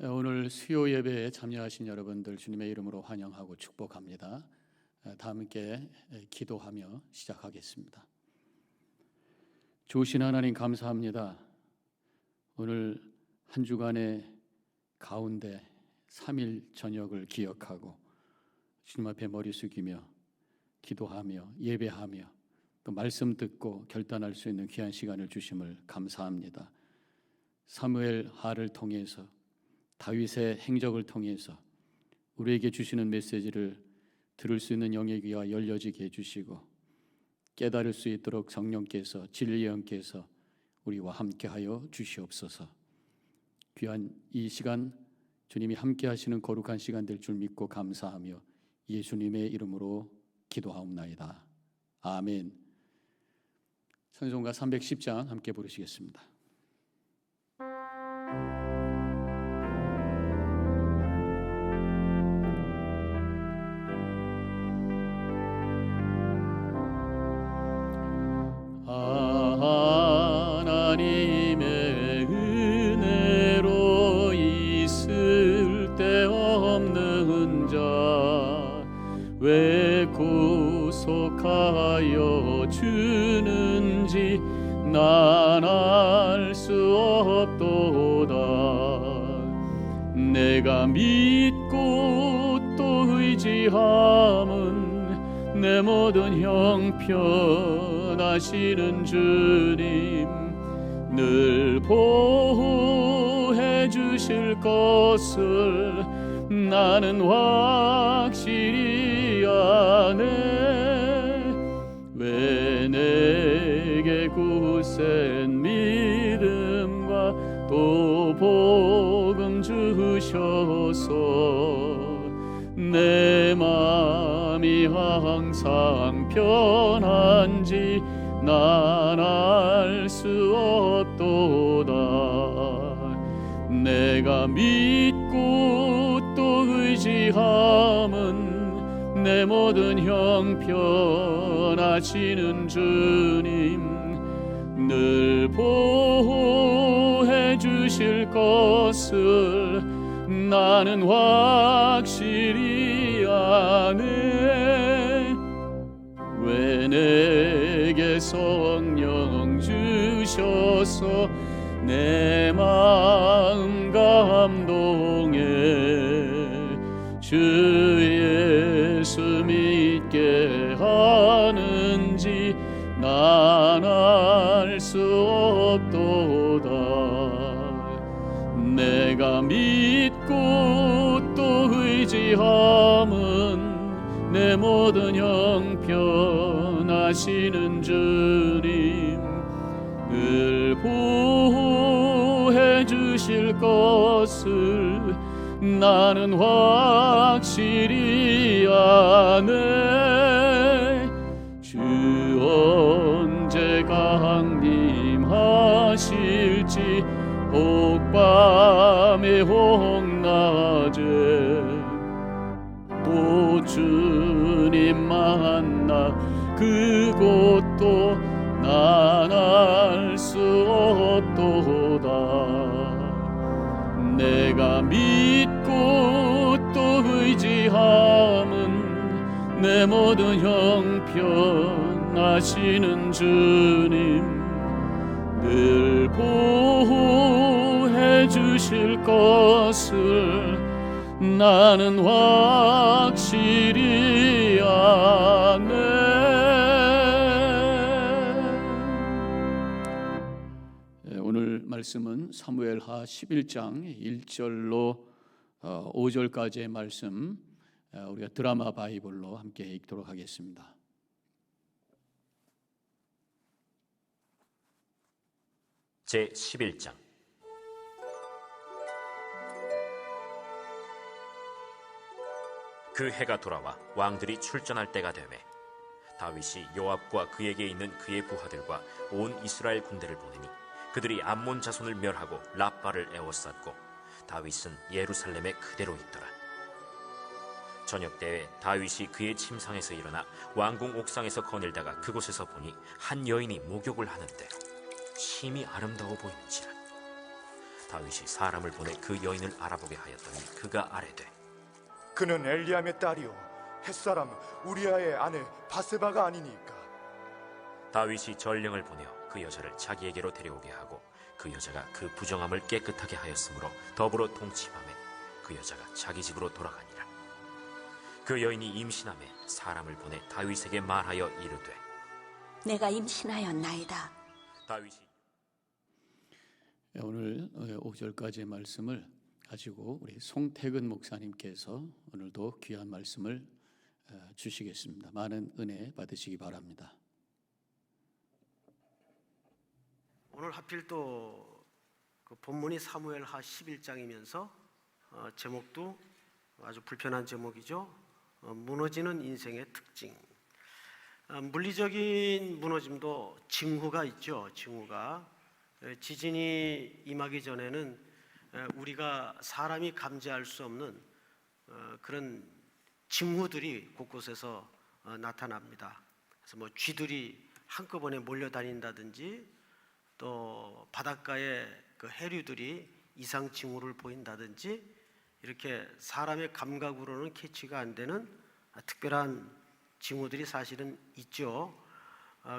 오늘 수요 예배에 참여하신 여러분들 주님의 이름으로 환영하고 축복합니다. 다 함께 기도하며 시작하겠습니다. 좋으신 하나님 감사합니다. 오늘 한 주간의 가운데 3일 저녁을 기억하고 주님 앞에 머리 숙이며 기도하며 예배하며 또 말씀 듣고 결단할 수 있는 귀한 시간을 주심을 감사합니다. 사무엘 하를 통해서 다윗의 행적을 통해서 우리에게 주시는 메시지를 들을 수 있는 영의 귀가 열려지게 해주시고 깨달을 수 있도록 성령께서 진리의 영께서 우리와 함께하여 주시옵소서. 귀한 이 시간 주님이 함께하시는 거룩한 시간 될 줄 믿고 감사하며 예수님의 이름으로 기도하옵나이다. 아멘. 찬송가 310장 함께 부르시겠습니다. 하나님의 은혜로 있을 데 없는 자 왜 구속하여 주는지 난 알 수 없도다. 내가 믿고 또 의지함은 내 모든 형편하시는 주님 늘 보호해 주실 것을 나는 확실히 아네. 왜 내게 굳센 믿음과 또 복음 주셔서 내 마음이 항상 편한지 난 알 수 없도다. 내가 믿고 또 의지함은 내 모든 형편하시는 주님 늘 보호해 주실 것을 나는 확실히 아네. 왜 내게 성령 주셔서 내 마음 감동해 주 예수 믿게 하는지 난 알 수 없도다. 내가 믿고 또 의지함은 내 모든 형편하시는 주님 늘 보호해 주실 것을 나는 확실히 아네. 주 언제 강림하실지 혹밤에 혹낮에 또 주님 만나 그곳도 난 알 수 없도다. 내가 믿고 또 의지함은 내 모든 형편하시는 주님 늘 보호해 주실 것을 나는 확실히 아네. 오늘 말씀은 사무엘하 11장 1절로 5절까지의 말씀 우리가 드라마 바이블로 함께 읽도록 하겠습니다. 제11장. 그 해가 돌아와 왕들이 출전할 때가 되매 다윗이 요압과 그에게 있는 그의 부하들과 온 이스라엘 군대를 보내니 그들이 암몬 자손을 멸하고 랍바를 에워쌌고 다윗은 예루살렘에 그대로 있더라. 저녁 때에 다윗이 그의 침상에서 일어나 왕궁 옥상에서 거닐다가 그곳에서 보니 한 여인이 목욕을 하는데 심히 아름다워 보이는지라. 다윗이 사람을 보내 그 여인을 알아보게 하였더니 그가 아뢰되 그는 엘리암의 딸이요 햇사람 우리아의 아내 바세바가 아니니까. 다윗이 전령을 보내어 그 여자를 자기에게로 데려오게 하고 그 여자가 그 부정함을 깨끗하게 하였으므로 더불어 동침하매 그 여자가 자기 집으로 돌아가니라. 그 여인이 임신하매 사람을 보내 다윗에게 말하여 이르되 내가 임신하였나이다. 다윗이 오늘 5절까지의 말씀을 가지고 우리 송태근 목사님께서 오늘도 귀한 말씀을 주시겠습니다. 많은 은혜 받으시기 바랍니다. 오늘 하필 또 그 본문이 사무엘하 11장이면서 제목도 아주 불편한 제목이죠. 무너지는 인생의 특징. 물리적인 무너짐도 징후가 있죠. 징후가 지진이 임하기 전에는 우리가 사람이 감지할 수 없는 그런 징후들이 곳곳에서 나타납니다. 그래서 뭐 쥐들이 한꺼번에 몰려다닌다든지 또 바닷가에 그 해류들이 이상 징후를 보인다든지 이렇게 사람의 감각으로는 캐치가 안 되는 특별한 징후들이 사실은 있죠.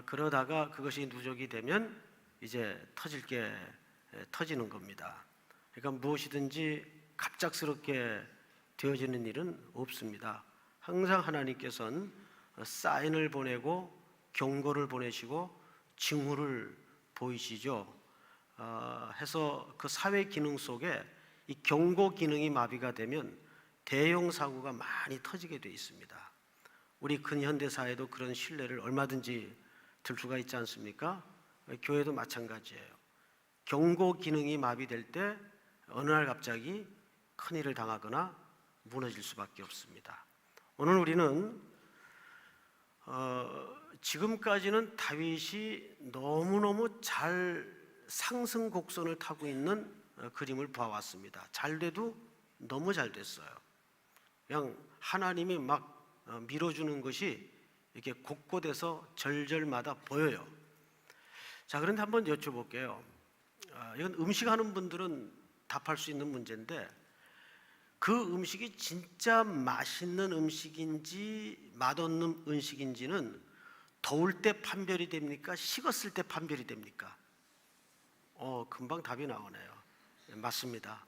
그러다가 그것이 누적이 되면 이제 터지는 겁니다. 그러니까 무엇이든지 갑작스럽게 되어지는 일은 없습니다. 항상 하나님께서는 사인을 보내고 경고를 보내시고 징후를 보이시죠. 해서 그 사회 기능 속에 이 경고 기능이 마비가 되면 대형 사고가 많이 터지게 돼 있습니다. 우리 근현대 사회도 그런 신뢰를 얼마든지 들 수가 있지 않습니까? 교회도 마찬가지예요. 경고 기능이 마비될 때 어느 날 갑자기 큰일을 당하거나 무너질 수밖에 없습니다. 오늘 우리는 지금까지는 다윗이 너무너무 잘 상승 곡선을 타고 있는 그림을 보아왔습니다. 잘 돼도 너무 잘 됐어요. 그냥 하나님이 막 밀어주는 것이 이렇게 곳곳에서 절절마다 보여요. 자, 그런데 한번 여쭤볼게요. 이건 음식하는 분들은 답할 수 있는 문제인데 그 음식이 진짜 맛있는 음식인지 맛없는 음식인지는 더울 때 판별이 됩니까? 식었을 때 판별이 됩니까? 금방 답이 나오네요. 맞습니다.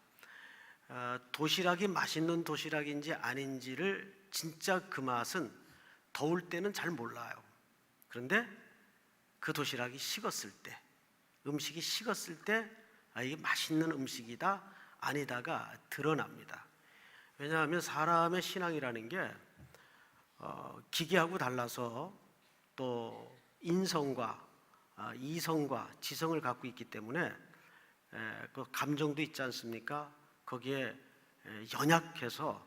도시락이 맛있는 도시락인지 아닌지를 진짜 그 맛은 더울 때는 잘 몰라요. 그런데 그 도시락이 식었을 때, 음식이 식었을 때 이게 맛있는 음식이다 아니다가 드러납니다. 왜냐하면 사람의 신앙이라는 게 기계하고 달라서 또 인성과 이성과 지성을 갖고 있기 때문에 그 감정도 있지 않습니까? 거기에 연약해서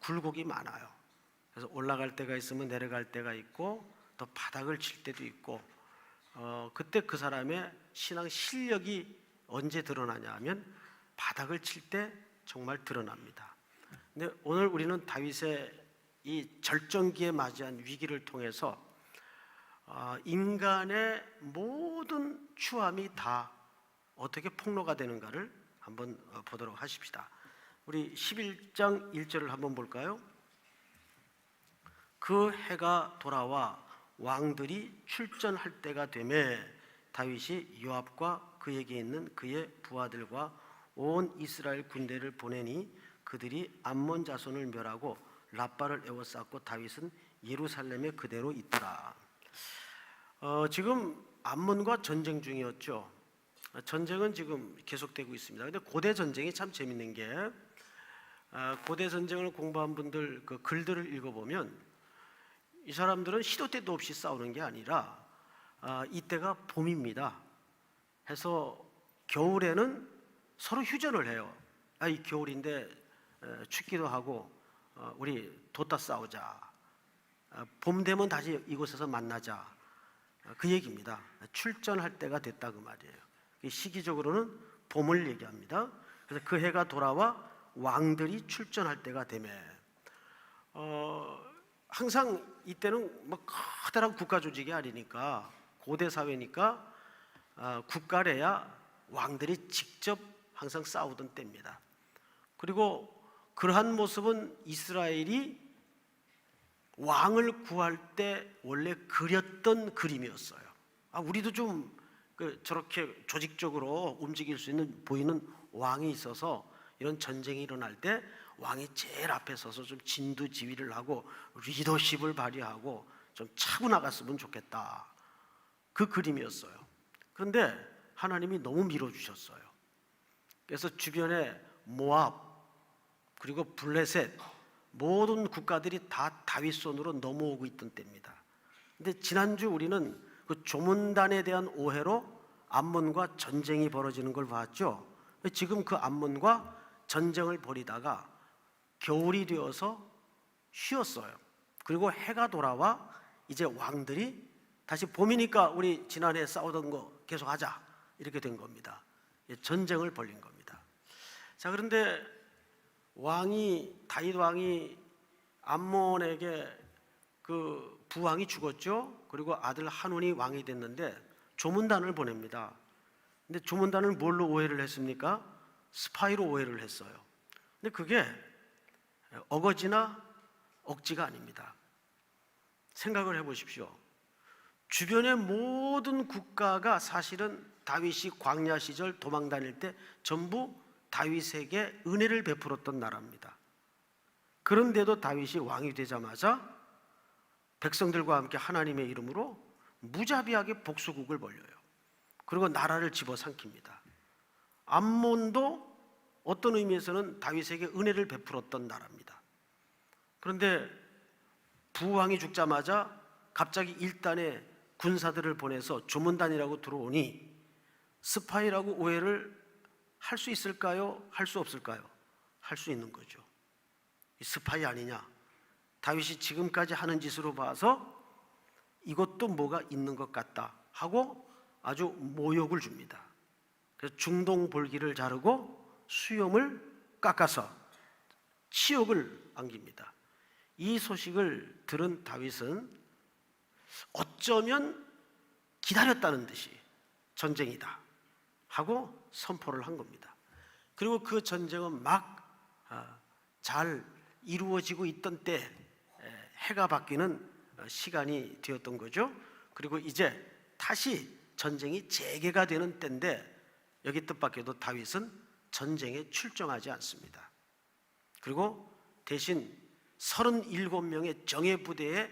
굴곡이 많아요. 그래서 올라갈 때가 있으면 내려갈 때가 있고 또 바닥을 칠 때도 있고 그때 그 사람의 신앙 실력이 언제 드러나냐 하면 바닥을 칠 때 정말 드러납니다. 근데 오늘 우리는 다윗의 이 절정기에 맞이한 위기를 통해서 인간의 모든 추함이 다 어떻게 폭로가 되는가를 한번 보도록 하십시다. 우리 11장 1절을 한번 볼까요? 그 해가 돌아와 왕들이 출전할 때가 되매 다윗이 요압과 그에게 있는 그의 부하들과 온 이스라엘 군대를 보내니 그들이 암몬 자손을 멸하고 라빠를 에워쌌고 다윗은 예루살렘에 그대로 있더라. 지금 암몬과 전쟁 중이었죠. 전쟁은 지금 계속되고 있습니다. 근데 고대 전쟁이 참 재밌는 게 고대 전쟁을 공부한 분들 그 글들을 읽어보면 이 사람들은 시도 때도 없이 싸우는 게 아니라 이때가 봄입니다. 해서 겨울에는 서로 휴전을 해요. 이 겨울인데 춥기도 하고 우리 뒀다 싸우자. 봄 되면 다시 이곳에서 만나자. 그 얘기입니다. 출전할 때가 됐다 그 말이에요. 시기적으로는 봄을 얘기합니다. 그래서 그 해가 돌아와 왕들이 출전할 때가 되매 항상 이때는 뭐 커다란 국가 조직이 아니니까 고대 사회니까 국가래야 왕들이 직접 항상 싸우던 때입니다. 그리고 그러한 모습은 이스라엘이 왕을 구할 때 원래 그렸던 그림이었어요. 우리도 좀 저렇게 조직적으로 움직일 수 있는 보이는 왕이 있어서 이런 전쟁이 일어날 때 왕이 제일 앞에 서서 좀 진두지휘를 하고 리더십을 발휘하고 좀 차고 나갔으면 좋겠다. 그 그림이었어요. 그런데 하나님이 너무 밀어주셨어요. 그래서 주변에 모압 그리고 블레셋 모든 국가들이 다 다윗 손으로 넘어오고 있던 때입니다. 근데 지난주 우리는 그 조문단에 대한 오해로 암몬과 전쟁이 벌어지는 걸 봤죠. 지금 그 암몬과 전쟁을 벌이다가 겨울이 되어서 쉬었어요. 그리고 해가 돌아와 이제 왕들이 다시 봄이니까 우리 지난해 싸우던 거 계속하자 이렇게 된 겁니다. 전쟁을 벌린 겁니다. 자, 그런데 다윗 왕이 암몬에게 그 부왕이 죽었죠. 그리고 아들 한온이 왕이 됐는데 조문단을 보냅니다. 근데 조문단을 뭘로 오해를 했습니까? 스파이로 오해를 했어요. 근데 그게 어거지나 억지가 아닙니다. 생각을 해보십시오. 주변의 모든 국가가 사실은 다윗이 광야 시절 도망 다닐 때 전부 다윗에게 은혜를 베풀었던 나라입니다. 그런데도 다윗이 왕이 되자마자 백성들과 함께 하나님의 이름으로 무자비하게 복수국을 벌려요. 그리고 나라를 집어삼킵니다. 암몬도 어떤 의미에서는 다윗에게 은혜를 베풀었던 나라입니다. 그런데 부왕이 죽자마자 갑자기 일단의 군사들을 보내서 조문단이라고 들어오니 스파이라고 오해를 할 수 있을까요? 할 수 없을까요? 할 수 있는 거죠. 이 스파이 아니냐? 다윗이 지금까지 하는 짓으로 봐서 이것도 뭐가 있는 것 같다 하고 아주 모욕을 줍니다. 그래서 중동볼기를 자르고 수염을 깎아서 치욕을 안깁니다. 이 소식을 들은 다윗은 어쩌면 기다렸다는 듯이 전쟁이다 하고 선포를 한 겁니다. 그리고 그 전쟁은 막 잘 이루어지고 있던 때 해가 바뀌는 시간이 되었던 거죠. 그리고 이제 다시 전쟁이 재개가 되는 때인데 여기 뜻밖에도 다윗은 전쟁에 출정하지 않습니다. 그리고 대신 37명의 정예부대의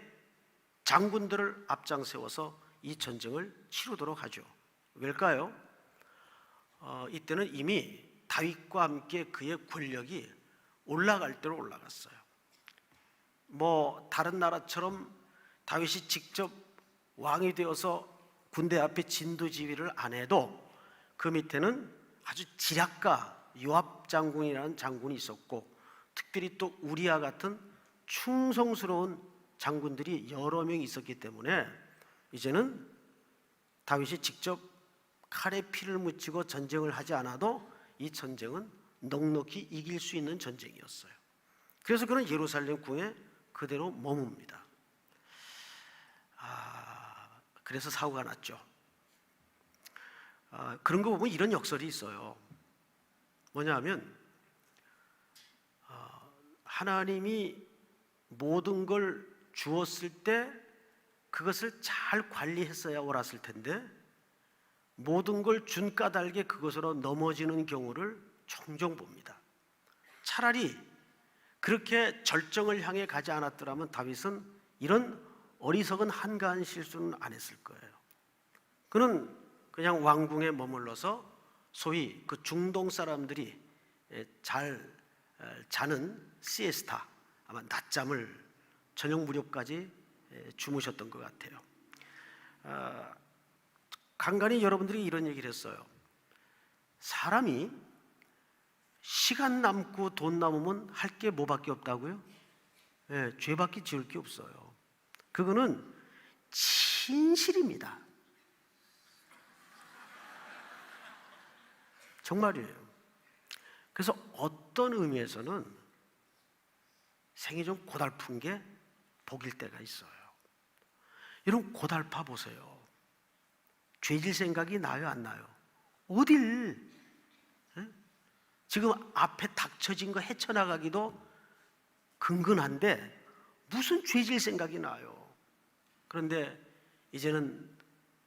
장군들을 앞장 세워서 이 전쟁을 치르도록 하죠. 왜일까요? 이때는 이미 다윗과 함께 그의 권력이 올라갈 대로 올라갔어요. 다른 나라처럼 다윗이 직접 왕이 되어서 군대 앞에 진두지휘를 안 해도 그 밑에는 아주 지략가 요압 장군이라는 장군이 있었고 특별히 또 우리아 같은 충성스러운 장군들이 여러 명 있었기 때문에 이제는 다윗이 직접 칼에 피를 묻히고 전쟁을 하지 않아도 이 전쟁은 넉넉히 이길 수 있는 전쟁이었어요. 그래서 그는 예루살렘 궁에 그대로 머뭅니다. 그래서 사고가 났죠. 그런 거 보면 이런 역설이 있어요. 뭐냐면 하나님이 모든 걸 주었을 때 그것을 잘 관리했어야 옳았을 텐데 모든 걸 준 까닭에 그것으로 넘어지는 경우를 종종 봅니다. 차라리 그렇게 절정을 향해 가지 않았더라면 다윗은 이런 어리석은 한가한 실수는 안 했을 거예요. 그는 그냥 왕궁에 머물러서 소위 그 중동 사람들이 잘 자는 시에스타, 아마 낮잠을 저녁 무렵까지 주무셨던 것 같아요. 간간히 여러분들이 이런 얘기를 했어요. 사람이 시간 남고 돈 남으면 할 게 뭐밖에 없다고요? 죄밖에 지을 게 없어요. 그거는 진실입니다. 정말이에요. 그래서 어떤 의미에서는 생이 좀 고달픈 게 복일 때가 있어요. 여러분 고달파 보세요. 죄질 생각이 나요 안 나요? 어딜 지금 앞에 닥쳐진 거 헤쳐나가기도 근근한데 무슨 죄질 생각이 나요. 그런데 이제는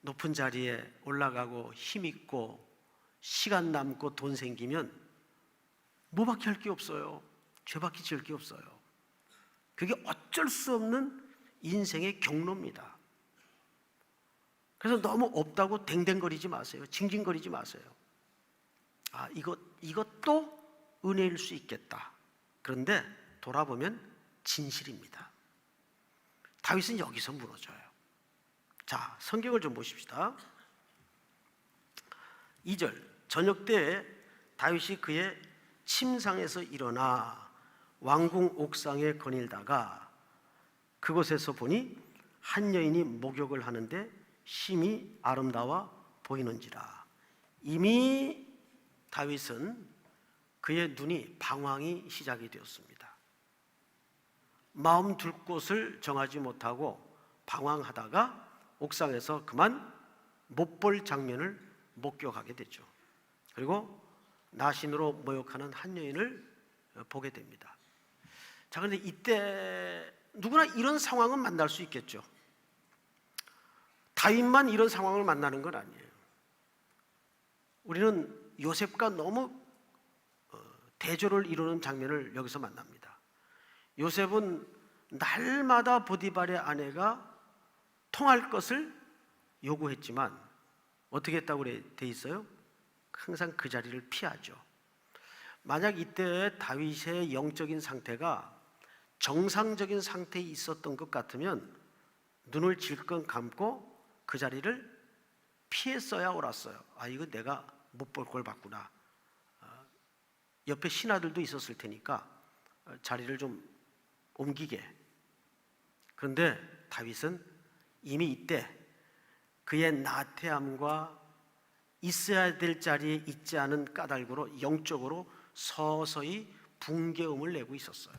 높은 자리에 올라가고 힘있고 시간 남고 돈 생기면 뭐밖에 할 게 없어요. 죄밖에 지을 게 없어요. 그게 어쩔 수 없는 인생의 경로입니다. 그래서 너무 없다고 댕댕거리지 마세요. 징징거리지 마세요. 아, 이것도 은혜일 수 있겠다. 그런데 돌아보면 진실입니다. 다윗은 여기서 무너져요. 자, 성경을 좀 보십시다. 2절, 저녁 때에 다윗이 그의 침상에서 일어나 왕궁 옥상에 거닐다가 그곳에서 보니 한 여인이 목욕을 하는데 심히 아름다워 보이는지라. 이미 다윗은 그의 눈이 방황이 시작이 되었습니다. 마음 둘 곳을 정하지 못하고 방황하다가 옥상에서 그만 못 볼 장면을 목격하게 되죠. 그리고 나신으로 모욕하는 한 여인을 보게 됩니다. 자, 그런데 이때 누구나 이런 상황은 만날 수 있겠죠. 다윗만 이런 상황을 만나는 건 아니에요. 우리는 요셉과 너무 대조를 이루는 장면을 여기서 만납니다. 요셉은 날마다 보디발의 아내가 통할 것을 요구했지만 어떻게 했다고 돼 있어요? 항상 그 자리를 피하죠. 만약 이때 다윗의 영적인 상태가 정상적인 상태에 있었던 것 같으면 눈을 질끈 감고 그 자리를 피했어야 옳았어요. 아, 이거 내가 못 볼 걸 봤구나. 옆에 신하들도 있었을 테니까 자리를 좀 옮기게. 그런데 다윗은 이미 이때 그의 나태함과 있어야 될 자리에 있지 않은 까닭으로 영적으로 서서히 붕괴음을 내고 있었어요.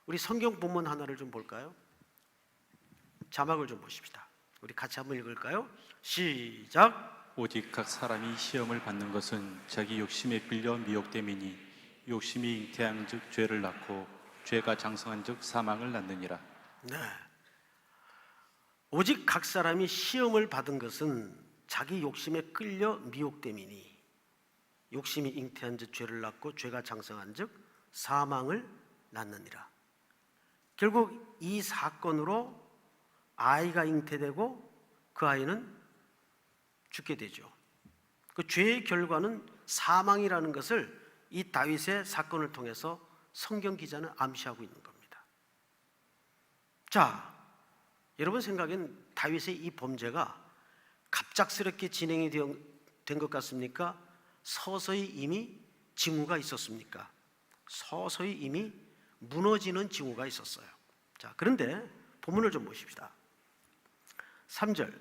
우리 성경 본문 하나를 좀 볼까요? 자막을 좀 보십시다. 우리 같이 한번 읽을까요? 시작. 오직 각 사람이 시험을 받는 것은 자기 욕심에 빌려 미혹됨이니 욕심이 잉태한즉 죄를 낳고 죄가 장성한즉 사망을 낳느니라. 네. 오직 각 사람이 시험을 받은 것은 자기 욕심에 끌려 미혹됨이니 욕심이 잉태한즉 죄를 낳고 죄가 장성한즉 사망을 낳느니라. 결국 이 사건으로 아이가 잉태되고 그 아이는 죽게 되죠. 그 죄의 결과는 사망이라는 것을 이 다윗의 사건을 통해서 성경 기자는 암시하고 있는 겁니다. 자, 여러분 생각엔 다윗의 이 범죄가 갑작스럽게 진행이 된 것 같습니까? 서서히 이미 징후가 있었습니까? 서서히 이미 무너지는 징후가 있었어요. 자, 그런데 본문을 좀 보십시다. 3절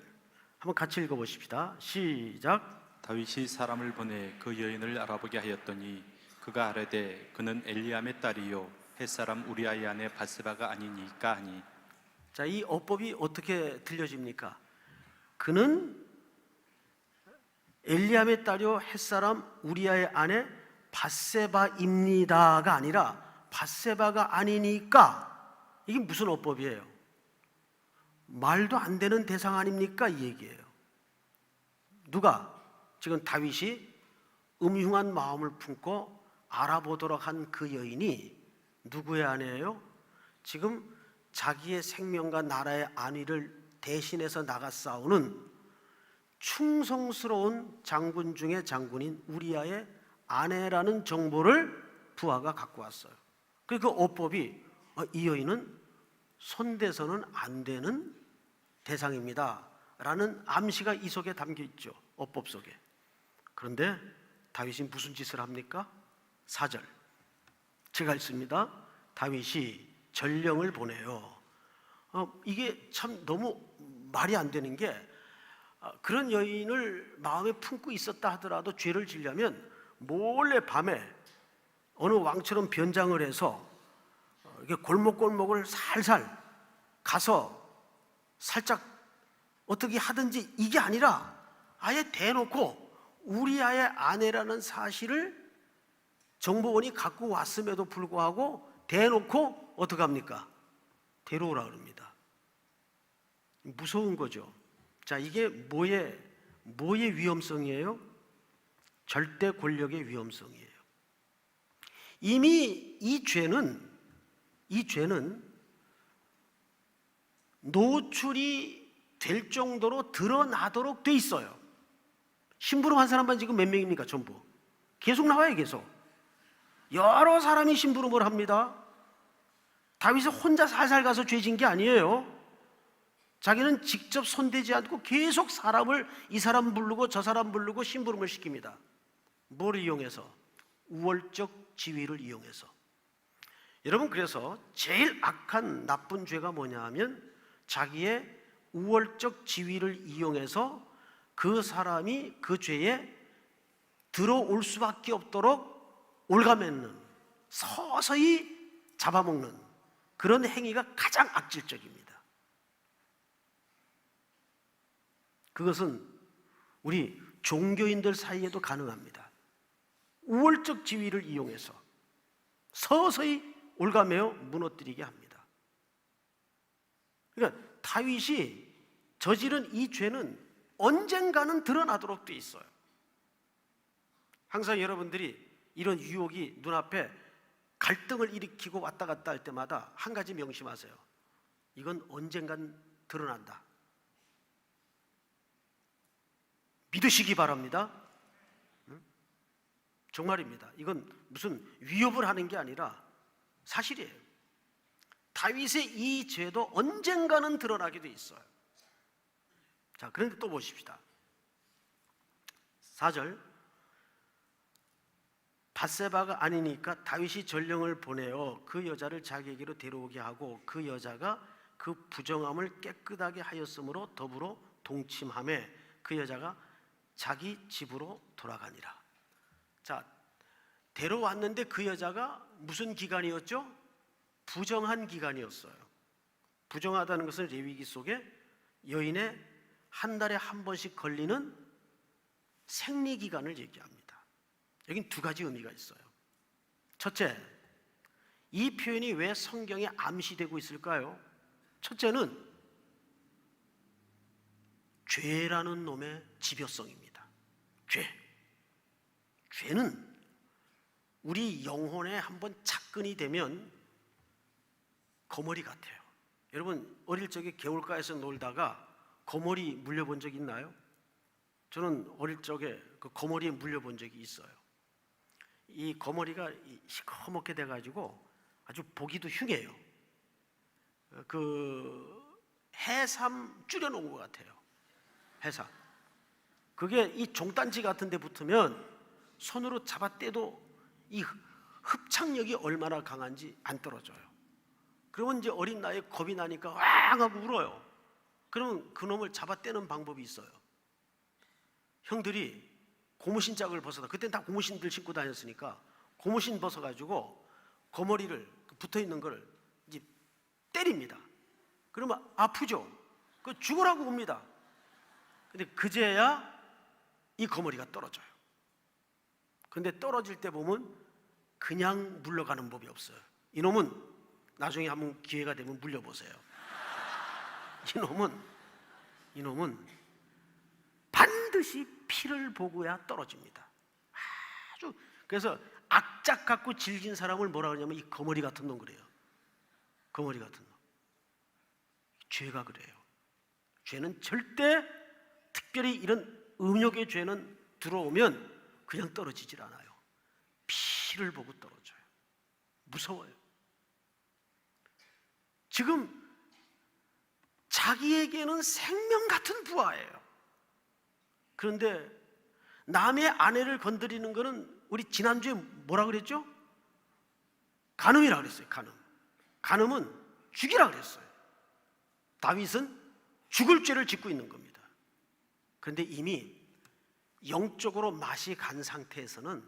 한번 같이 읽어보십시다. 시작. 다윗이 사람을 보내 그 여인을 알아보게 하였더니 그가 아뢰되 그는 엘리암의 딸이요 햇사람 우리아의 아내 바세바가 아니니까 하니. 자, 이 어법이 어떻게 들려집니까? 그는 엘리암의 딸이요 햇사람 우리아의 아내 바세바입니다가 아니라 바세바가 아니니까. 이게 무슨 어법이에요? 말도 안 되는 대상 아닙니까? 이 얘기예요. 누가? 지금 다윗이 음흉한 마음을 품고 알아보도록 한 그 여인이 누구의 아내예요? 지금 자기의 생명과 나라의 안위를 대신해서 나가 싸우는 충성스러운 장군 중의 장군인 우리아의 아내라는 정보를 부하가 갖고 왔어요. 그 어법이 이 여인은 손대서는 안 되는 대상입니다 라는 암시가 이 속에 담겨 있죠. 어법 속에. 그런데 다윗이 무슨 짓을 합니까? 4절 제가 읽습니다. 다윗이 전령을 보내요. 이게 참 너무 말이 안 되는 게 그런 여인을 마음에 품고 있었다 하더라도 죄를 지려면 몰래 밤에 어느 왕처럼 변장을 해서 이렇게 골목골목을 살살 가서 살짝 어떻게 하든지 이게 아니라 아예 대놓고 우리아의 아내라는 사실을 정보원이 갖고 왔음에도 불구하고 대놓고 어떡합니까? 데려오라 그럽니다. 무서운 거죠. 자, 이게 뭐의 위험성이에요? 절대 권력의 위험성이에요. 이미 이 죄는 노출이 될 정도로 드러나도록 돼 있어요. 심부름한 사람만 지금 몇 명입니까? 전부 계속 나와요. 계속 여러 사람이 심부름을 합니다. 다윗은 혼자 살살 가서 죄진 게 아니에요. 자기는 직접 손대지 않고 계속 사람을 이 사람 부르고 저 사람 부르고 심부름을 시킵니다. 뭘 이용해서? 우월적 지위를 이용해서. 여러분, 그래서 제일 악한 나쁜 죄가 뭐냐 하면 자기의 우월적 지위를 이용해서 그 사람이 그 죄에 들어올 수밖에 없도록 올가매는, 서서히 잡아먹는 그런 행위가 가장 악질적입니다. 그것은 우리 종교인들 사이에도 가능합니다. 우월적 지위를 이용해서 서서히 올가매어 무너뜨리게 합니다. 그러니까 다윗이 저지른 이 죄는 언젠가는 드러나도록 돼 있어요. 항상 여러분들이 이런 유혹이 눈앞에 갈등을 일으키고 왔다 갔다 할 때마다 한 가지 명심하세요. 이건 언젠간 드러난다. 믿으시기 바랍니다. 정말입니다. 이건 무슨 위협을 하는 게 아니라 사실이에요. 다윗의 이 죄도 언젠가는 드러나게 돼 있어요. 자, 그런데 또 보십시다. 4절, 밧세바가 아니니까 다윗이 전령을 보내어 그 여자를 자기에게로 데려오게 하고 그 여자가 그 부정함을 깨끗하게 하였으므로 더불어 동침하며 그 여자가 자기 집으로 돌아가니라. 자, 데려왔는데 그 여자가 무슨 기간이었죠? 부정한 기간이었어요. 부정하다는 것은 레위기 속에 여인의 한 달에 한 번씩 걸리는 생리 기간을 얘기합니다. 여긴 두 가지 의미가 있어요. 첫째, 이 표현이 왜 성경에 암시되고 있을까요? 첫째는 죄라는 놈의 집요성입니다. 죄는 우리 영혼에 한번 착근이 되면 거머리 같아요. 여러분, 어릴 적에 개울가에서 놀다가 거머리 물려본 적 있나요? 저는 어릴 적에 그 거머리에 물려본 적이 있어요. 이 거머리가 시커멓게 돼가지고 아주 보기도 흉해요. 그 해삼 줄여놓은 것 같아요. 해삼. 그게 이 종단지 같은 데 붙으면 손으로 잡아 떼도 이 흡착력이 얼마나 강한지 안 떨어져요. 그러면 이제 어린 나이에 겁이 나니까 왕 하고 울어요. 그러면 그놈을 잡아 떼는 방법이 있어요. 형들이 고무신 짝을 벗어다, 그때는 다 고무신들 신고 다녔으니까 고무신 벗어가지고 거머리를 붙어있는 걸 이제 때립니다. 그러면 아프죠? 그 죽으라고 옵니다. 근데 그제야 이 거머리가 떨어져요. 근데 떨어질 때 보면 그냥 물러가는 법이 없어요. 이놈은 나중에 한번 기회가 되면 물려보세요. 이놈은 반드시 피를 보고야 떨어집니다. 아주. 그래서 악작 갖고 질긴 사람을 뭐라 그러냐면 이 거머리 같은 놈 그래요. 거머리 같은 놈. 죄가 그래요. 죄는 절대, 특별히 이런 음욕의 죄는 들어오면 그냥 떨어지질 않아요. 피를 보고 떨어져요. 무서워요. 지금 자기에게는 생명 같은 부하예요. 그런데 남의 아내를 건드리는 것은 우리 지난주에 뭐라 그랬죠? 간음이라 그랬어요. 간음은 죽이라 그랬어요. 다윗은 죽을 죄를 짓고 있는 겁니다. 그런데 이미 영적으로 맛이 간 상태에서는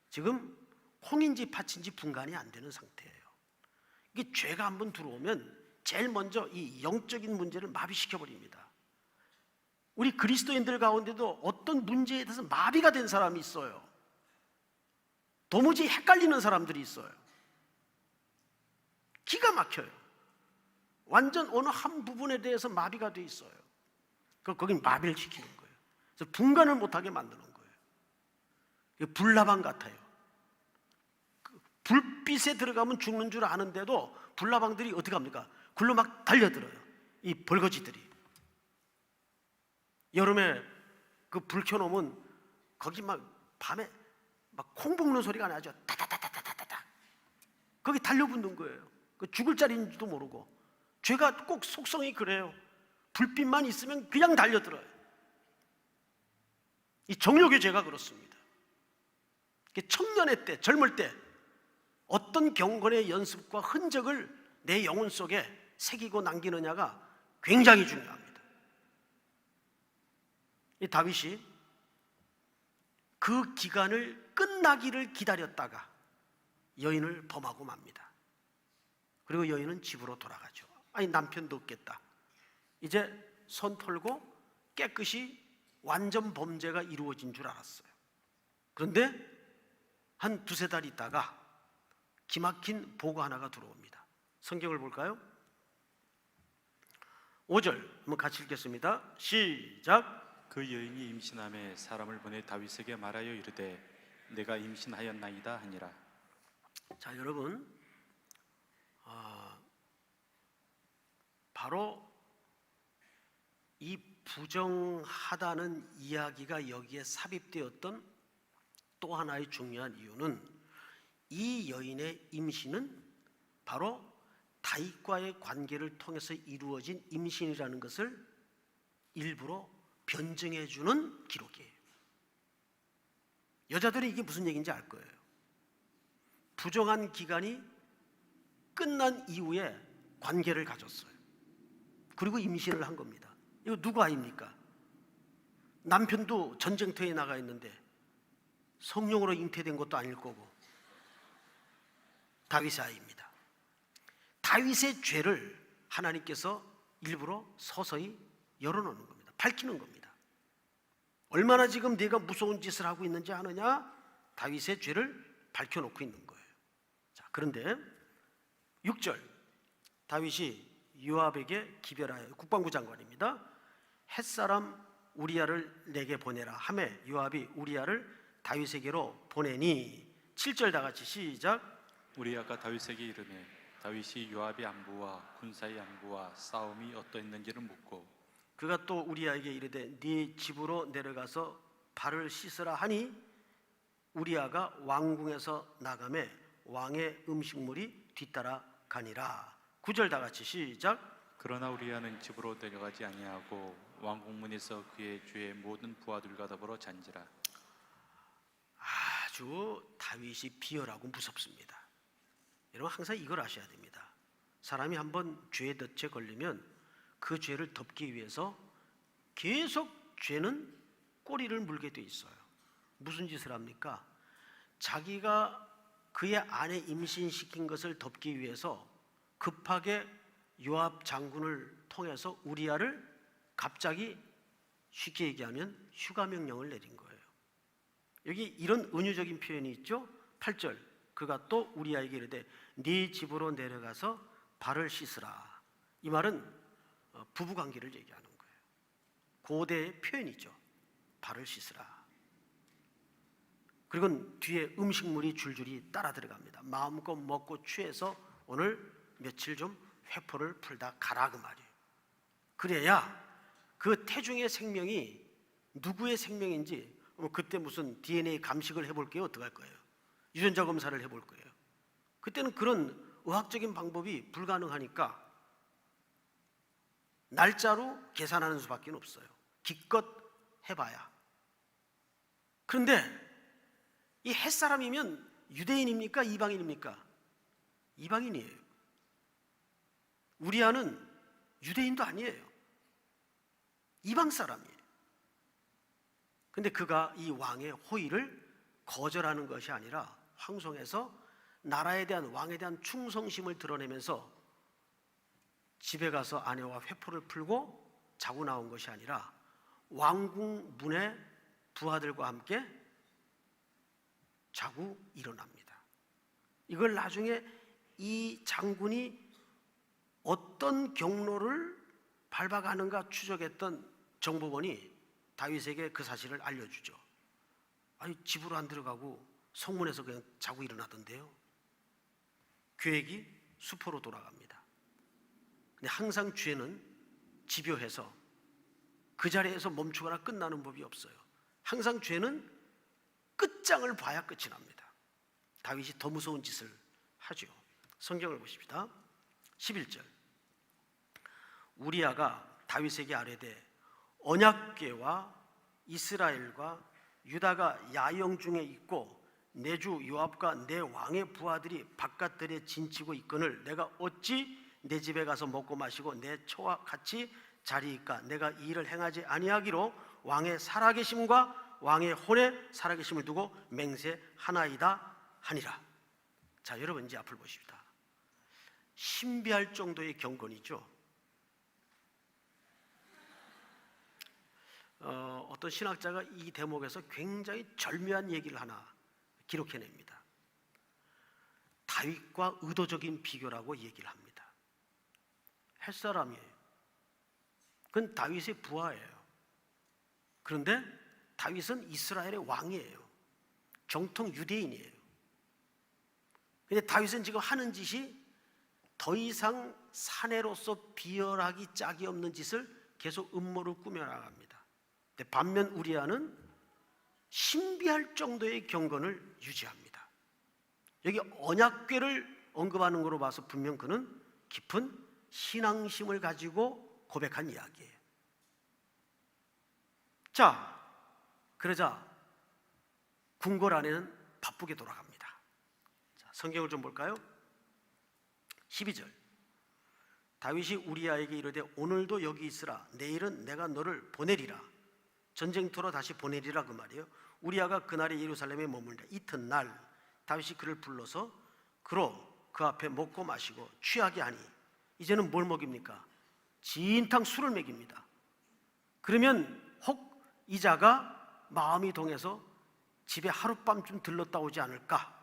지금 콩인지 팥인지 분간이 안 되는 상태예요. 이게 죄가 한번 들어오면 제일 먼저 이 영적인 문제를 마비시켜버립니다. 우리 그리스도인들 가운데도 어떤 문제에 대해서 마비가 된 사람이 있어요. 도무지 헷갈리는 사람들이 있어요. 기가 막혀요. 완전 어느 한 부분에 대해서 마비가 돼 있어요. 거긴 마비를 시키는 거예요. 그래서 분간을 못하게 만드는 거예요. 불나방 같아요. 불빛에 들어가면 죽는 줄 아는데도 불나방들이 어떻게 합니까? 굴로 막 달려들어요. 이 벌거지들이. 여름에 그 불 켜놓으면 거기 막 밤에 막 콩 볶는 소리가 나죠. 타타타타타타타. 거기 달려붙는 거예요. 그 죽을 자리인지도 모르고. 죄가 꼭 속성이 그래요. 불빛만 있으면 그냥 달려들어요. 이 정욕의 죄가 그렇습니다. 청년의 때, 젊을 때 어떤 경건의 연습과 흔적을 내 영혼 속에 새기고 남기느냐가 굉장히 중요합니다. 이 다윗이 그 기간을 끝나기를 기다렸다가 여인을 범하고 맙니다. 그리고 여인은 집으로 돌아가죠. 아니, 남편도 없겠다. 이제 손 털고 깨끗이 완전 범죄가 이루어진 줄 알았어요. 그런데 한 두세 달 있다가 기막힌 보고 하나가 들어옵니다. 성경을 볼까요? 5절 한번 같이 읽겠습니다. 시작. 그 여인이 임신함에 사람을 보내 다윗에게 말하여 이르되 내가 임신하였나이다 하니라. 자, 여러분, 바로 이 부정하다는 이야기가 여기에 삽입되었던 또 하나의 중요한 이유는 이 여인의 임신은 바로 다윗과의 관계를 통해서 이루어진 임신이라는 것을 일부러 변증해 주는 기록이에요. 여자들이 이게 무슨 얘기인지 알 거예요. 부정한 기간이 끝난 이후에 관계를 가졌어요. 그리고 임신을 한 겁니다. 이거 누구 아입니까? 남편도 전쟁터에 나가 있는데 성령으로 잉태된 것도 아닐 거고 다윗의 아이입니다. 다윗의 죄를 하나님께서 일부러 서서히 열어놓는 겁니다. 밝히는 겁니다. 얼마나 지금 네가 무서운 짓을 하고 있는지 아느냐? 다윗의 죄를 밝혀놓고 있는 거예요. 자, 그런데 6절 다윗이 요압에게 기별하여, 국방부 장관입니다. 햇사람 우리야를 내게 보내라 하매 요압이 우리야를 다윗에게로 보내니 7절 다 같이 시작. 우리야가 다윗에게 이르매 다윗이 요압의 안부와 군사의 안부와 싸움이 어떠했는지를 묻고 그가 또 우리야에게 이르되 네 집으로 내려가서 발을 씻으라 하니 우리야가 왕궁에서 나가매 왕의 음식물이 뒤따라 가니라. 9절 다 같이 시작. 그러나 우리야는 집으로 내려가지 아니하고 왕궁문에서 그의 주의 모든 부하들과 더불어 잔지라. 아주 다윗이 비열하고 무섭습니다. 여러분 항상 이걸 아셔야 됩니다. 사람이 한번 죄의 덫에 걸리면 그 죄를 덮기 위해서 계속 죄는 꼬리를 물게 돼 있어요. 무슨 짓을 합니까? 자기가 그의 아내 임신시킨 것을 덮기 위해서 급하게 요압 장군을 통해서 우리야를 갑자기 쉽게 얘기하면 휴가 명령을 내린 거예요. 여기 이런 은유적인 표현이 있죠. 8절 그가 또 우리야에게 이르되 네 집으로 내려가서 발을 씻으라. 이 말은 부부관계를 얘기하는 거예요. 고대의 표현이죠. 발을 씻으라. 그리고 뒤에 음식물이 줄줄이 따라 들어갑니다. 마음껏 먹고 취해서 오늘 며칠 좀 회포를 풀다 가라 그 말이에요. 그래야 그 태중의 생명이 누구의 생명인지 그때 무슨 DNA 감식을 해볼게요. 어떡할 거예요? 유전자 검사를 해볼 거예요. 그때는 그런 의학적인 방법이 불가능하니까 날짜로 계산하는 수밖에 없어요. 기껏 해봐야. 그런데 이 햇사람이면 유대인입니까? 이방인입니까? 이방인이에요. 우리야는 유대인도 아니에요. 이방 사람이에요. 근데 그가 이 왕의 호의를 거절하는 것이 아니라 황송해서 나라에 대한 왕에 대한 충성심을 드러내면서 집에 가서 아내와 회포를 풀고 자고 나온 것이 아니라 왕궁 문에 부하들과 함께 자고 일어납니다. 이걸 나중에 이 장군이 어떤 경로를 밟아가는가 추적했던 정보원이 다윗에게 그 사실을 알려주죠. 아니, 집으로 안 들어가고 성문에서 그냥 자고 일어나던데요. 계획이 수포로 돌아갑니다. 근데 항상 죄는 집요해서 그 자리에서 멈추거나 끝나는 법이 없어요. 항상 죄는 끝장을 봐야 끝이 납니다. 다윗이 더 무서운 짓을 하죠. 성경을 보십시다. 11절. 우리아가 다윗에게 아뢰되 언약궤와 이스라엘과 유다가 야영 중에 있고 내 주 요압과 내 왕의 부하들이 바깥들에 진치고 있거늘 내가 어찌 내 집에 가서 먹고 마시고 내 처와 같이 자리이까? 내가 이 일을 행하지 아니하기로 왕의 살아계심과 왕의 혼의 살아계심을 두고 맹세하나이다 하니라. 자, 여러분 이제 앞을 보십시다. 신비할 정도의 경건이죠. 어떤 신학자가 이 대목에서 굉장히 절묘한 얘기를 하나 기록해냅니다. 다윗과 의도적인 비교라고 얘기를 합니다. 햇사람이에요. 그건 다윗의 부하예요. 그런데 다윗은 이스라엘의 왕이에요. 정통 유대인이에요. 근데 다윗은 지금 하는 짓이 더 이상 사내로서 비열하기 짝이 없는 짓을 계속 음모를 꾸며나갑니다. 근데 반면 우리아는 신비할 정도의 경건을 유지합니다. 여기 언약궤를 언급하는 것으로 봐서 분명 그는 깊은 신앙심을 가지고 고백한 이야기예요. 자, 그러자 궁궐 안에는 바쁘게 돌아갑니다. 자, 성경을 좀 볼까요? 12절. 다윗이 우리아에게 이르되 오늘도 여기 있으라. 내일은 내가 너를 보내리라. 전쟁터로 다시 보내리라 그 말이에요. 우리아가 그날에 예루살렘에 머물다 이튿날 다윗이 그를 불러서 그로 그 앞에 먹고 마시고 취하게 하니 이제는 뭘 먹입니까? 진탕 술을 먹입니다. 그러면 혹 이 자가 마음이 동해서 집에 하룻밤 들렀다 오지 않을까?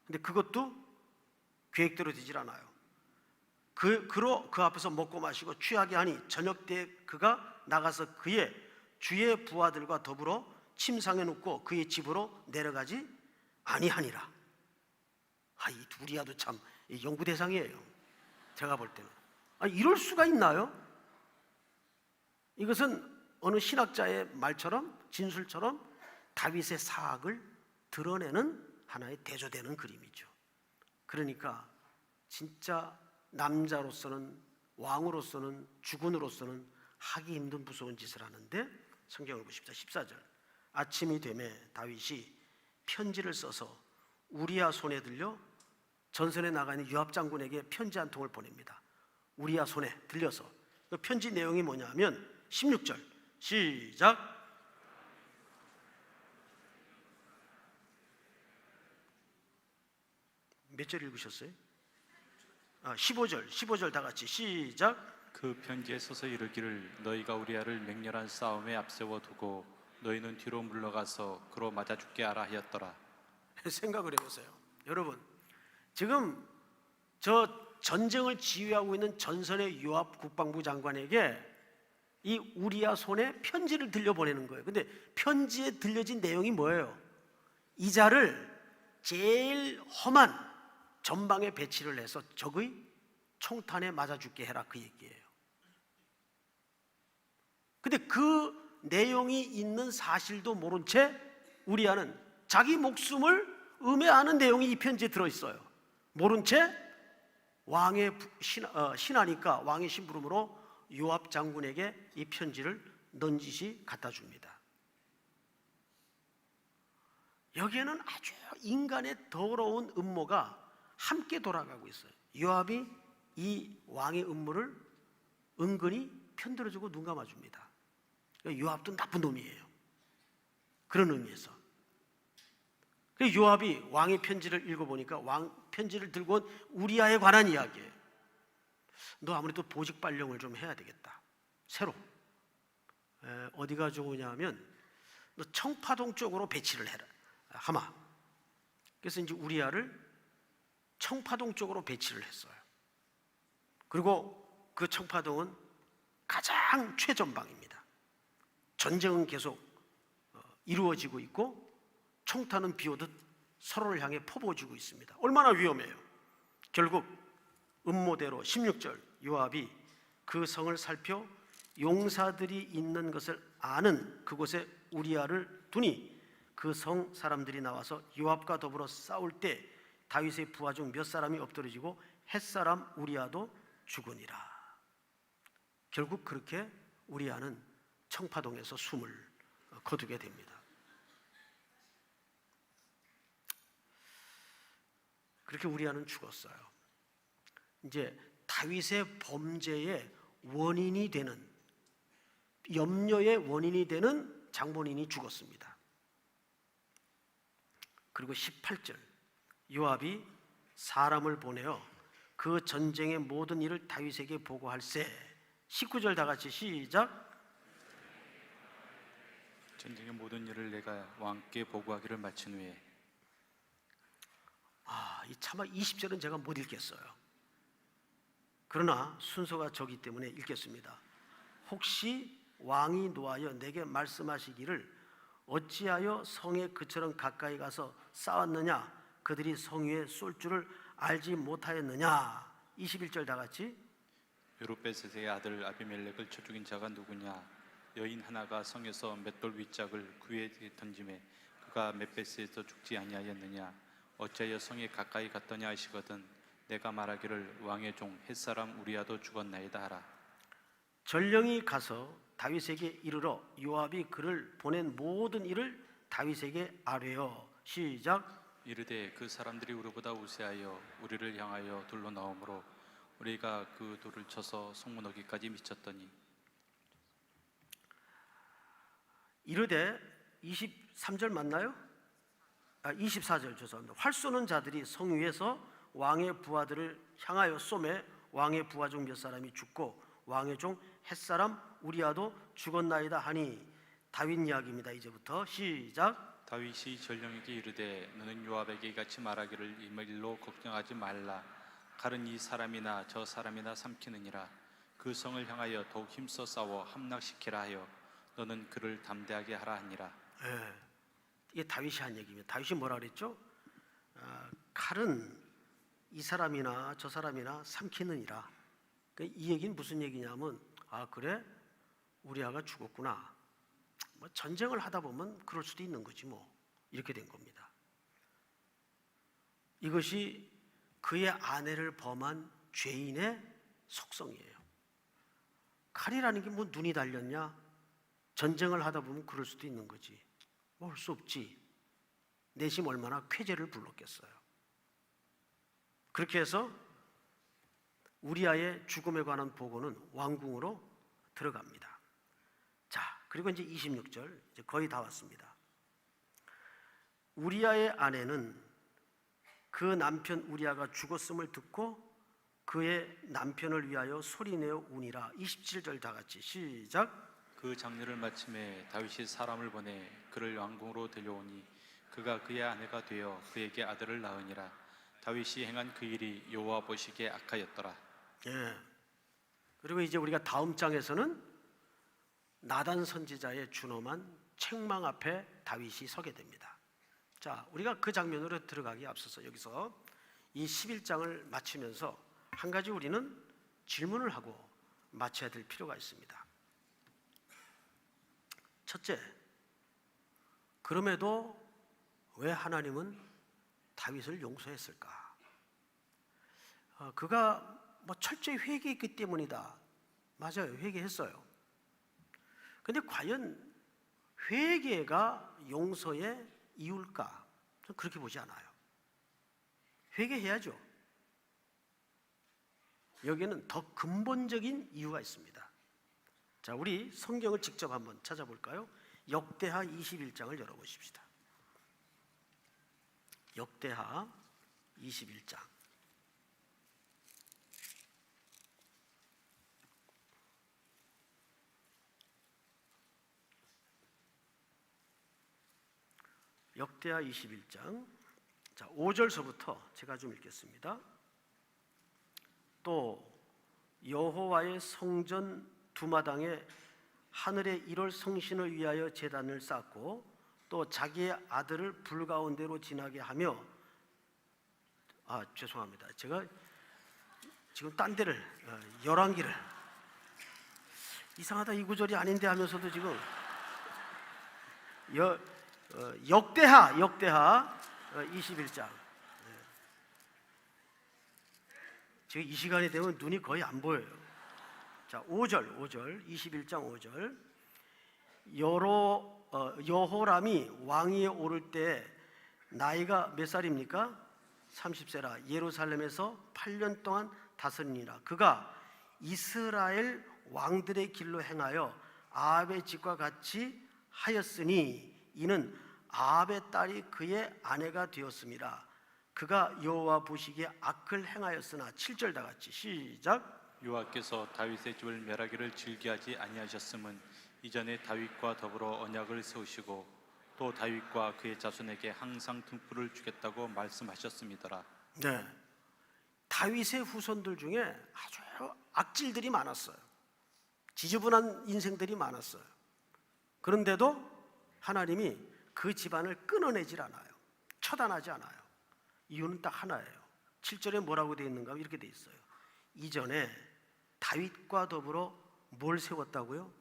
근데 그것도 계획대로 되질 않아요. 그로 그 앞에서 먹고 마시고 취하게 하니 저녁 때 그가 나가서 그의 주의 부하들과 더불어 침상에 눕고 그의 집으로 내려가지 아니하니라. 이 우리아도 참 연구 대상이에요. 제가 볼 때는 이럴 수가 있나요? 이것은 어느 신학자의 말처럼 진술처럼 다윗의 사악을 드러내는 하나의 대조되는 그림이죠. 그러니까 진짜 남자로서는 왕으로서는 주군으로서는 하기 힘든 무서운 짓을 하는데 성경을 보십시다. 14절. 아침이 되매 다윗이 편지를 써서 우리아 손에 들려 전선에 나가 있는 요압 장군에게 편지 한 통을 보냅니다. 우리아 손에 들려서 그 편지 내용이 뭐냐면 16절 시작. 몇 절 읽으셨어요? 15절 다 같이 시작. 그 편지에 써서 이르기를 너희가 우리아를 맹렬한 싸움에 앞세워 두고 너희는 뒤로 물러가서 그로 맞아 죽게 하라 하였더라. 생각을 해보세요. 여러분 지금 저 전쟁을 지휘하고 있는 전선의 요압 국방부 장관에게 이 우리아 손에 편지를 들려보내는 거예요. 근데 편지에 들려진 내용이 뭐예요? 이 자를 제일 험한 전방에 배치를 해서 적의 총탄에 맞아 죽게 해라 그 얘기예요. 근데 그 내용이 있는 사실도 모른 채 우리아는 자기 목숨을 음해하는 내용이 이 편지에 들어있어요. 모른 채 왕의 신하니까 왕의 심부름으로 요압 장군에게 이 편지를 넌지시 갖다 줍니다. 여기에는 아주 인간의 더러운 음모가 함께 돌아가고 있어요. 요압이 이 왕의 음모를 은근히 편들어주고 눈 감아줍니다. 요압도 나쁜 놈이에요. 그런 의미에서. 요압이 왕의 편지를 읽어보니까 왕 편지를 들고 온 우리아에 관한 이야기예요. 너 아무래도 보직 발령을 좀 해야 되겠다. 새로. 어디가 좋으냐 하면 너 청파동 쪽으로 배치를 해라. 하마. 그래서 이제 우리아를 청파동 쪽으로 배치를 했어요. 그리고 그 청파동은 가장 최전방입니다. 전쟁은 계속 이루어지고 있고 총탄은 비오듯 서로를 향해 퍼부어지고 있습니다. 얼마나 위험해요. 결국 음모대로 16절 요압이 그 성을 살펴 용사들이 있는 것을 아는 그곳에 우리아를 두니 그 성 사람들이 나와서 요압과 더불어 싸울 때 다윗의 부하 중 몇 사람이 엎드러지고 햇사람 우리아도 죽으니라. 결국 그렇게 우리아는 청파동에서 숨을 거두게 됩니다. 그렇게 우리아는 죽었어요. 이제 다윗의 범죄의 원인이 되는, 염려의 원인이 되는 장본인이 죽었습니다. 그리고 18절 요압이 사람을 보내어 그 전쟁의 모든 일을 다윗에게 보고할세. 19절 다 같이 시작. 전쟁의 모든 일을 내가 왕께 보고하기를 마친 후에 이 차마 20절은 제가 못 읽겠어요. 그러나 순서가 저기 때문에 읽겠습니다. 혹시 왕이 노하여 내게 말씀하시기를 어찌하여 성에 그처럼 가까이 가서 싸웠느냐? 그들이 성 위에 쏠 줄을 알지 못하였느냐? 21절 다 같이. 요르베셋의 아들 아비멜렉을 쳐 죽인 자가 누구냐? 여인 하나가 성에서 맷돌 윗짝을 그에 던지매 그가 멧베스에서 죽지 아니하였느냐? 어찌하여 성에 가까이 갔더냐 하시거든 내가 말하기를 왕의 종 햇사람 우리아도 죽었나이다 하라. 전령이 가서 다윗에게 이르러 요압이 그를 보낸 모든 일을 다윗에게 아뢰어. 시작. 이르되 그 사람들이 우리보다 우세하여 우리를 향하여 둘러 나오므로 우리가 그 돌을 쳐서 성문 어기까지 미쳤더니. 이르되 23절 맞나요? 24절 죄송합니다. 활 쏘는 자들이 성 위에서 왕의 부하들을 향하여 쏘매 왕의 부하 중 몇 사람이 죽고 왕의 종 햇사람 우리아도 죽었나이다 하니. 다윗 이야기입니다. 이제부터 시작. 다윗이 전령에게 이르되 너는 요압에게 같이 말하기를 이 일로 걱정하지 말라. 칼은 이 사람이나 저 사람이나 삼키느니라. 그 성을 향하여 더욱 힘써 싸워 함락시키라 하여 너는 그를 담대하게 하라 하니라. 이게 다윗이 한 얘기입니다. 다윗이 뭐라 그랬죠? 칼은 이 사람이나 저 사람이나 삼키느니라. 이 얘기는 무슨 얘기냐면 그래? 우리아가 죽었구나. 뭐 전쟁을 하다 보면 그럴 수도 있는 거지 뭐. 이렇게 된 겁니다. 이것이 그의 아내를 범한 죄인의 속성이에요. 칼이라는 게 뭐 눈이 달렸냐? 전쟁을 하다 보면 그럴 수도 있는 거지. 뭐 할 수 없지. 내심 얼마나 쾌재를 불렀겠어요. 그렇게 해서 우리아의 죽음에 관한 보고는 왕궁으로 들어갑니다. 자, 그리고 이제 26절 이제 거의 다 왔습니다. 우리아의 아내는 그 남편 우리아가 죽었음을 듣고 그의 남편을 위하여 소리내어 우니라. 27절 다 같이 시작. 그 장례를 마침에 다윗이 사람을 보내 그를 왕궁으로 데려오니 그가 그의 아내가 되어 그에게 아들을 낳으니라. 다윗이 행한 그 일이 여호와 보시기에 악하였더라. 그리고 이제 우리가 다음 장에서는 나단 선지자의 준엄한 책망 앞에 다윗이 서게 됩니다. 자, 우리가 그 장면으로 들어가기 앞서서 여기서 이 11장을 마치면서 한 가지 우리는 질문을 하고 마쳐야 될 필요가 있습니다. 첫째, 그럼에도 왜 하나님은 다윗을 용서했을까? 그가 뭐 철저히 회개했기 때문이다. 맞아요, 회개했어요. 근데 과연 회개가 용서의 이유일까? 저는 그렇게 보지 않아요. 회개해야죠. 여기에는 더 근본적인 이유가 있습니다. 자, 우리 성경을 직접 한번 찾아볼까요? 역대하 21장을 열어보십시다. 역대하 21장. 역대하 21장 자, 5절서부터 제가 좀 읽겠습니다. 또 여호와의 성전 두마당에 하늘의 1월 성신을 위하여 제단을 쌓고 또 자기의 아들을 불 가운데로 지나게 하며 죄송합니다. 제가 지금 딴 데를 열왕기를 이상하다 이 구절이 아닌데 하면서도 지금 역대하 21장 지금 이 시간이 되면 눈이 거의 안 보여요. 자, 5절 21장 5절 여호람이 왕위에 오를 때 나이가 몇 살입니까? 30세라 예루살렘에서 8년 동안 다스리니라. 그가 이스라엘 왕들의 길로 행하여 아합의 집과 같이 하였으니 이는 아합의 딸이 그의 아내가 되었습니다. 그가 여호와 보시기에 악을 행하였으나 7절 다 같이 시작. 여호와께서 다윗의 집을 멸하기를 즐기하지 아니하셨음은 이전에 다윗과 더불어 언약을 세우시고 또 다윗과 그의 자손에게 항상 등불을 주겠다고 말씀하셨음이더라. 네, 다윗의 후손들 중에 아주 악질들이 많았어요. 지저분한 인생들이 많았어요. 그런데도 하나님이 그 집안을 끊어내질 않아요. 처단하지 않아요. 이유는 딱 하나예요. 7절에 뭐라고 되어 있는가? 이렇게 되어 있어요. 이전에 다윗과 더불어 뭘 세웠다고요?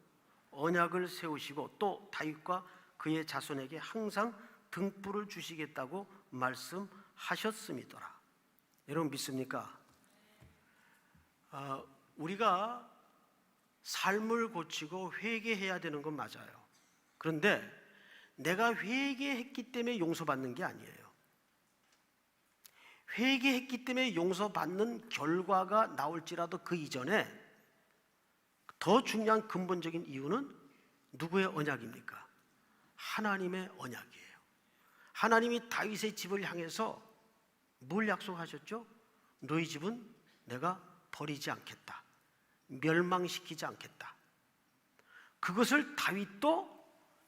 언약을 세우시고 또 다윗과 그의 자손에게 항상 등불을 주시겠다고 말씀하셨음이더라. 여러분 믿습니까? 우리가 삶을 고치고 회개해야 되는 건 맞아요. 그런데 내가 회개했기 때문에 용서받는 게 아니에요. 회개했기 때문에 용서받는 결과가 나올지라도 그 이전에 더 중요한 근본적인 이유는 누구의 언약입니까? 하나님의 언약이에요. 하나님이 다윗의 집을 향해서 뭘 약속하셨죠? 너희 집은 내가 버리지 않겠다. 멸망시키지 않겠다. 그것을 다윗도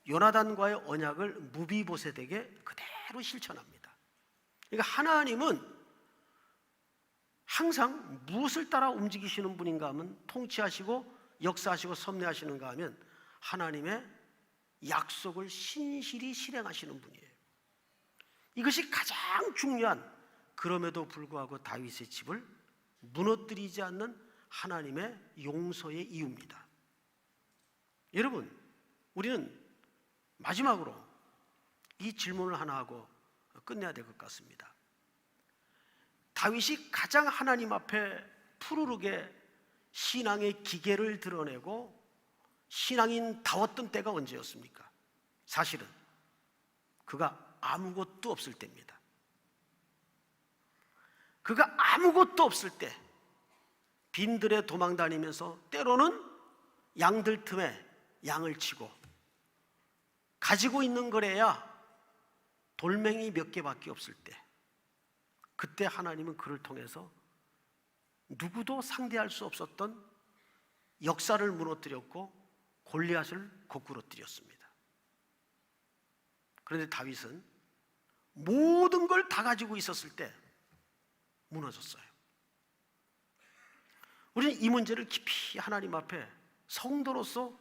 요나단과의 언약을 무비보셋에게 그대로 실천합니다. 그러니까 하나님은 항상 무엇을 따라 움직이시는 분인가 하면 통치하시고 역사하시고 섭리하시는가 하면 하나님의 약속을 신실히 실행하시는 분이에요. 이것이 가장 중요한, 그럼에도 불구하고 다윗의 집을 무너뜨리지 않는 하나님의 용서의 이유입니다. 여러분, 우리는 마지막으로 이 질문을 하나 하고 끝내야 될 것 같습니다. 다윗이 가장 하나님 앞에 푸르르게 신앙의 기계를 드러내고 신앙인다웠던 때가 언제였습니까? 사실은 그가 아무것도 없을 때입니다. 그가 아무것도 없을 때 빈들에 도망다니면서 때로는 양들 틈에 양을 치고 가지고 있는 거래야 돌멩이 몇 개밖에 없을 때, 그때 하나님은 그를 통해서 누구도 상대할 수 없었던 역사를 무너뜨렸고 골리앗을 고꾸러뜨렸습니다. 그런데 다윗은 모든 걸 다 가지고 있었을 때 무너졌어요. 우리는 이 문제를 깊이 하나님 앞에 성도로서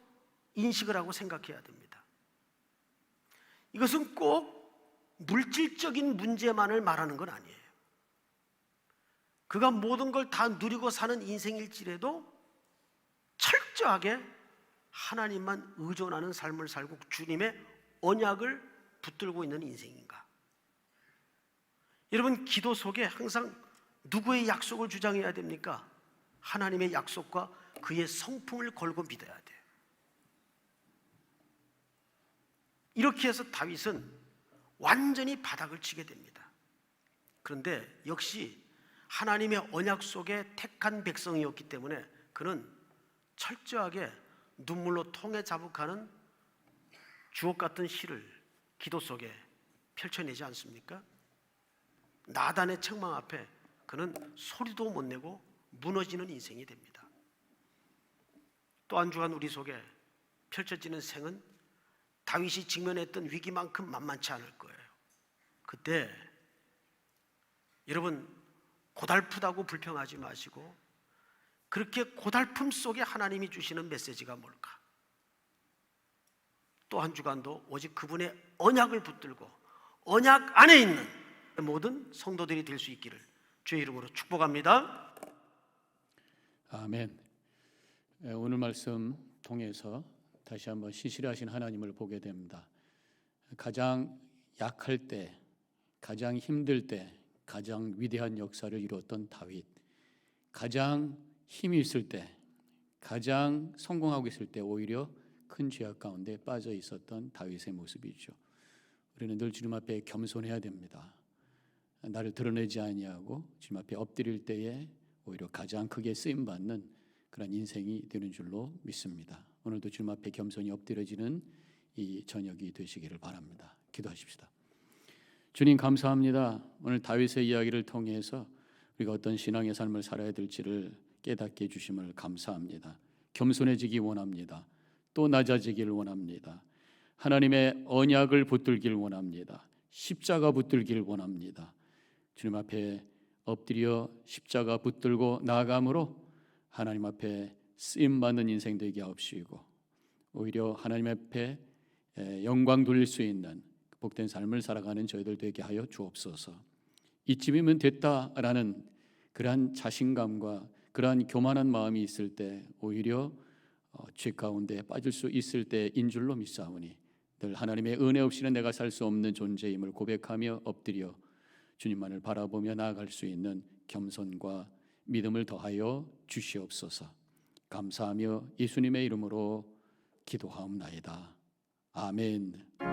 인식을 하고 생각해야 됩니다. 이것은 꼭 물질적인 문제만을 말하는 건 아니에요. 그가 모든 걸 다 누리고 사는 인생일지라도 철저하게 하나님만 의존하는 삶을 살고 주님의 언약을 붙들고 있는 인생인가? 여러분, 기도 속에 항상 누구의 약속을 주장해야 됩니까? 하나님의 약속과 그의 성품을 걸고 믿어야 돼요. 이렇게 해서 다윗은 완전히 바닥을 치게 됩니다. 그런데 역시 하나님의 언약 속에 택한 백성이었기 때문에 그는 철저하게 눈물로 통에 자북하는 주옥 같은 시를 기도 속에 펼쳐내지 않습니까? 나단의 책망 앞에 그는 소리도 못 내고 무너지는 인생이 됩니다. 또 한 주간 우리 속에 펼쳐지는 생은 다윗이 직면했던 위기만큼 만만치 않을 거예요. 그때 여러분, 고달프다고 불평하지 마시고 그렇게 고달픔 속에 하나님이 주시는 메시지가 뭘까? 또 한 주간도 오직 그분의 언약을 붙들고 언약 안에 있는 모든 성도들이 될 수 있기를 주의 이름으로 축복합니다. 아멘. 오늘 말씀 통해서 다시 한번 신실하신 하나님을 보게 됩니다. 가장 약할 때, 가장 힘들 때 가장 위대한 역사를 이루었던 다윗, 가장 힘이 있을 때, 가장 성공하고 있을 때 오히려 큰 죄악 가운데 빠져 있었던 다윗의 모습이죠. 우리는 늘 주님 앞에 겸손해야 됩니다. 나를 드러내지 아니하고 주님 앞에 엎드릴 때에 오히려 가장 크게 쓰임받는 그런 인생이 되는 줄로 믿습니다. 오늘도 주님 앞에 겸손히 엎드려지는 이 저녁이 되시기를 바랍니다. 기도하십시다. 주님 감사합니다. 오늘 다윗의 이야기를 통해서 우리가 어떤 신앙의 삶을 살아야 될지를 깨닫게 해주심을 감사합니다. 겸손해지기 원합니다. 또 낮아지기를 원합니다. 하나님의 언약을 붙들기를 원합니다. 십자가 붙들기를 원합니다. 주님 앞에 엎드려 십자가 붙들고 나아감으로 하나님 앞에 쓰임받는 인생 되게 하옵시고 오히려 하나님 앞에 영광 돌릴 수 있는 복된 삶을 살아가는 저희들 되게 하여 주옵소서. 이쯤이면 됐다라는 그러한 자신감과 그러한 교만한 마음이 있을 때 오히려 죄 가운데 빠질 수 있을 때인 줄로 믿사오니 늘 하나님의 은혜 없이는 내가 살 수 없는 존재임을 고백하며 엎드려 주님만을 바라보며 나아갈 수 있는 겸손과 믿음을 더하여 주시옵소서. 감사하며 예수님의 이름으로 기도하옵나이다. 아멘.